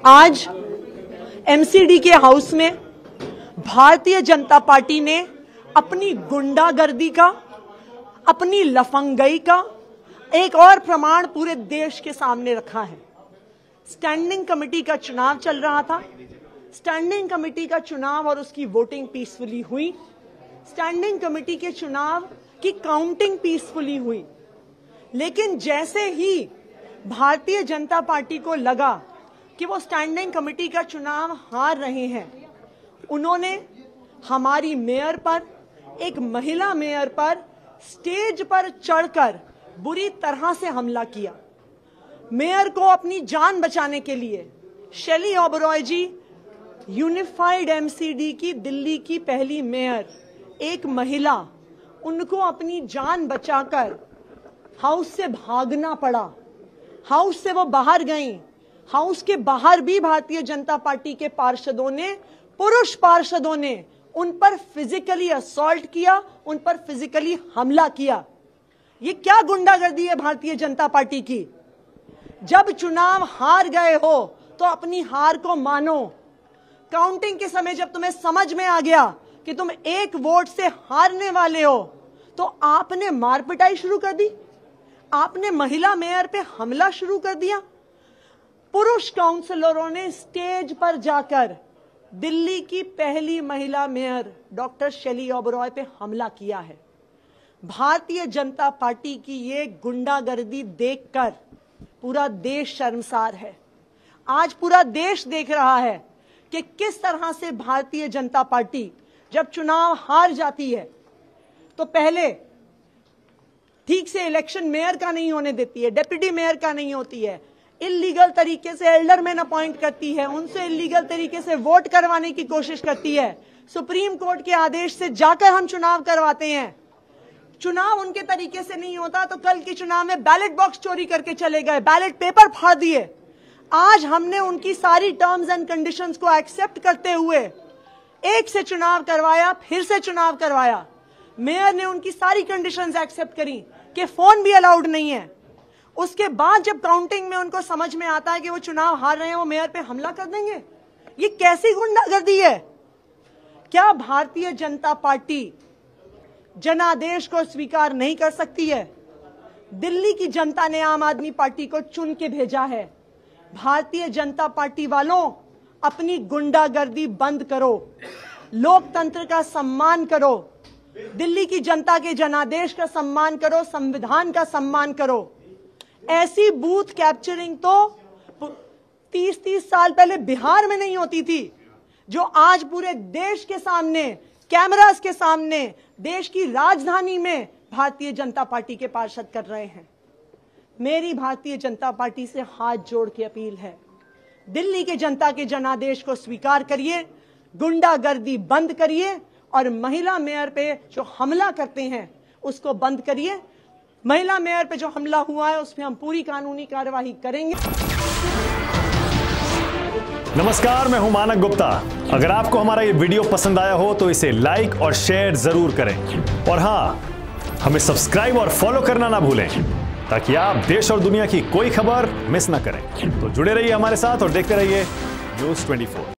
आज एमसीडी के हाउस में भारतीय जनता पार्टी ने अपनी गुंडागर्दी का, अपनी लफंगई का एक और प्रमाण पूरे देश के सामने रखा है। स्टैंडिंग कमेटी का चुनाव चल रहा था। स्टैंडिंग कमेटी का चुनाव और उसकी वोटिंग पीसफुली हुई। स्टैंडिंग कमेटी के चुनाव की काउंटिंग पीसफुली हुई। लेकिन जैसे ही भारतीय जनता पार्टी को लगा कि वो स्टैंडिंग कमेटी का चुनाव हार रहे हैं, उन्होंने हमारी मेयर पर, एक महिला मेयर पर स्टेज पर चढ़कर बुरी तरह से हमला किया। मेयर को अपनी जान बचाने के लिए शेली ओबरॉय जी, यूनिफाइड एमसीडी की दिल्ली की पहली मेयर, एक महिला, उनको अपनी जान बचाकर हाउस से भागना पड़ा। हाउस से वो बाहर गईं। हाउस के बाहर भी भारतीय जनता पार्टी के पार्षदों ने, पुरुष पार्षदों ने उन पर फिजिकली असॉल्ट किया, उन पर फिजिकली हमला किया। ये क्या गुंडागर्दी है भारतीय जनता पार्टी की? जब चुनाव हार गए हो तो अपनी हार को मानो। काउंटिंग के समय जब तुम्हें समझ में आ गया कि तुम एक वोट से हारने वाले हो, तो आपने मारपिटाई शुरू कर दी। आपने महिला मेयर पे हमला शुरू कर दिया। पुरुष काउंसलरों ने स्टेज पर जाकर दिल्ली की पहली महिला मेयर डॉक्टर शेली ओबरॉय पे हमला किया है। भारतीय जनता पार्टी की ये गुंडागर्दी देखकर पूरा देश शर्मसार है। आज पूरा देश देख रहा है कि किस तरह से भारतीय जनता पार्टी जब चुनाव हार जाती है तो पहले ठीक से इलेक्शन मेयर का नहीं होने देती है, डिप्टी मेयर का नहीं होती है, इल्लीगल तरीके से एल्डरमैन अपॉइंट करती है, उनसे इल्लीगल तरीके से वोट करवाने की कोशिश करती है। सुप्रीम कोर्ट के आदेश से जाकर हम चुनाव करवाते हैं। चुनाव उनके तरीके से नहीं होता तो कल के चुनाव में बैलेट बॉक्स चोरी करके चले गए, बैलेट पेपर फाड़ दिए। आज हमने उनकी सारी टर्म्स एंड कंडीशंस को एक्सेप्ट करते हुए एक से चुनाव करवाया, फिर से चुनाव करवाया। मेयर ने उनकी सारी कंडीशंस एक्सेप्ट करी कि फोन भी अलाउड नहीं है। उसके बाद जब काउंटिंग में उनको समझ में आता है कि वो चुनाव हार रहे हैं, वो मेयर पे हमला कर देंगे। ये कैसी गुंडागर्दी है? क्या भारतीय जनता पार्टी जनादेश को स्वीकार नहीं कर सकती है? दिल्ली की जनता ने आम आदमी पार्टी को चुन के भेजा है। भारतीय जनता पार्टी वालों, अपनी गुंडागर्दी बंद करो, लोकतंत्र का सम्मान करो, दिल्ली की जनता के जनादेश का सम्मान करो, संविधान का सम्मान करो। ऐसी बूथ कैप्चरिंग तो 30-30 साल पहले बिहार में नहीं होती थी, जो आज पूरे देश के सामने, कैमरास के सामने, देश की राजधानी में भारतीय जनता पार्टी के पार्षद कर रहे हैं। मेरी भारतीय जनता पार्टी से हाथ जोड़ के अपील है, दिल्ली के जनता के जनादेश को स्वीकार करिए, गुंडागर्दी बंद करिए और महिला मेयर पे जो हमला करते हैं उसको बंद करिए। महिला मेयर पे जो हमला हुआ है उसमें हम पूरी कानूनी कार्यवाही करेंगे। नमस्कार, मैं हूं मानक गुप्ता। अगर आपको हमारा ये वीडियो पसंद आया हो तो इसे लाइक और शेयर जरूर करें, और हां, हमें सब्सक्राइब और फॉलो करना ना भूलें ताकि आप देश और दुनिया की कोई खबर मिस ना करें। तो जुड़े रहिए हमारे साथ और देखते रहिए News 24।